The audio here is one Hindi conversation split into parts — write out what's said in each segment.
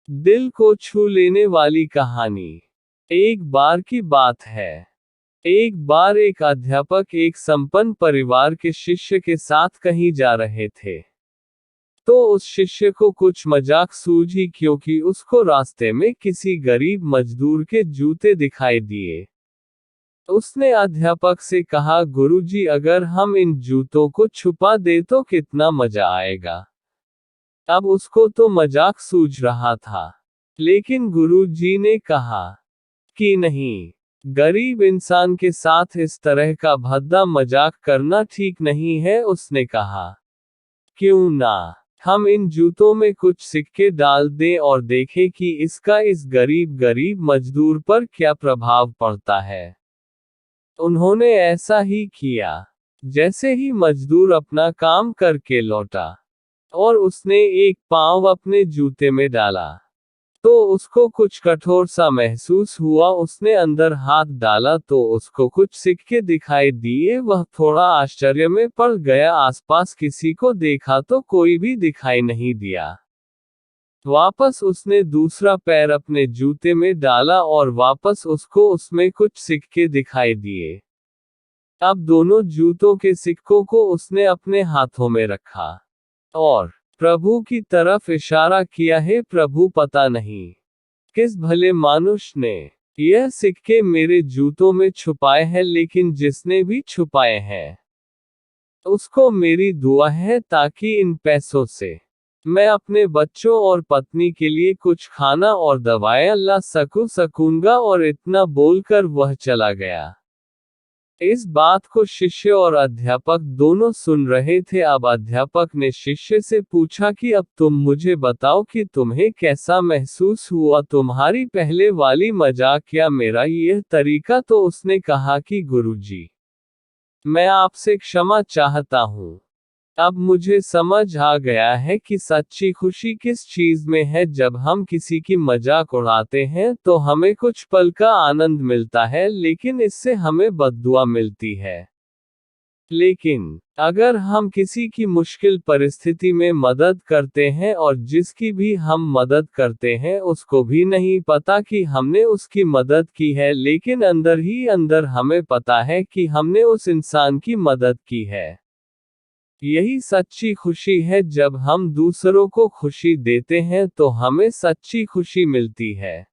दिल को छू लेने वाली कहानी। एक बार की बात है। एक बार एक अध्यापक एक संपन्न परिवार के शिष्य के साथ कहीं जा रहे थे। तो उस शिष्य को कुछ मजाक सूझी क्योंकि उसको रास्ते में किसी गरीब मजदूर के जूते दिखाई दिए। उसने अध्यापक से कहा, गुरुजी, अगर हम इन जूतों को छुपा दे तो कितना मजा आएगा। अब उसको तो मजाक सूझ रहा था, लेकिन गुरुजी ने कहा कि नहीं, गरीब इंसान के साथ इस तरह का भद्दा मजाक करना ठीक नहीं है। उसने कहा, क्यों ना हम इन जूतों में कुछ सिक्के डाल दें और देखें कि इसका इस गरीब मजदूर पर क्या प्रभाव पड़ता है। उन्होंने ऐसा ही किया। जैसे ही मजदूर अपना काम करके लौटा और उसने एक पांव अपने जूते में डाला, तो उसको कुछ कठोर सा महसूस हुआ। उसने अंदर हाथ डाला तो उसको कुछ सिक्के दिखाई दिए। वह थोड़ा आश्चर्य में पड़ गया। आसपास किसी को देखा तो कोई भी दिखाई नहीं दिया। वापस उसने दूसरा पैर अपने जूते में डाला और वापस उसको उसमें कुछ सिक्के दिखाई दिए। अब दोनों जूतों के सिक्कों को उसने अपने हाथों में रखा और प्रभु की तरफ इशारा किया, हे प्रभु, पता नहीं किस भले मानुष ने यह सिक्के मेरे जूतों में छुपाए हैं, लेकिन जिसने भी छुपाए हैं उसको मेरी दुआ है ताकि इन पैसों से मैं अपने बच्चों और पत्नी के लिए कुछ खाना और दवाएं ला सकूंगा। और इतना बोलकर वह चला गया। इस बात को शिष्य और अध्यापक दोनों सुन रहे थे। अब अध्यापक ने शिष्य से पूछा कि अब तुम मुझे बताओ कि तुम्हें कैसा महसूस हुआ, तुम्हारी पहले वाली मजाक या मेरा यह तरीका। तो उसने कहा कि गुरुजी, मैं आपसे क्षमा चाहता हूँ। अब मुझे समझ आ गया है कि सच्ची खुशी किस चीज में है। जब हम किसी की मजाक उड़ाते हैं तो हमें कुछ पल का आनंद मिलता है, लेकिन इससे हमें बद्दुआ मिलती है। लेकिन अगर हम किसी की मुश्किल परिस्थिति में मदद करते हैं और जिसकी भी हम मदद करते हैं उसको भी नहीं पता कि हमने उसकी मदद की है, लेकिन अंदर ही अंदर हमें पता है कि हमने उस इंसान की मदद की है। यही सच्ची खुशी है। जब हम दूसरों को खुशी देते हैं तो हमें सच्ची खुशी मिलती है।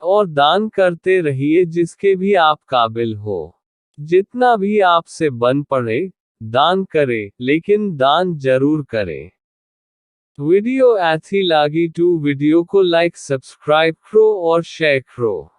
और दान करते रहिए जिसके भी आप काबिल हो। जितना भी आपसे बन पड़े, दान करें, लेकिन दान जरूर करें। वीडियो अच्छी लगी तो वीडियो को लाइक, सब्सक्राइब करो और शेयर करो।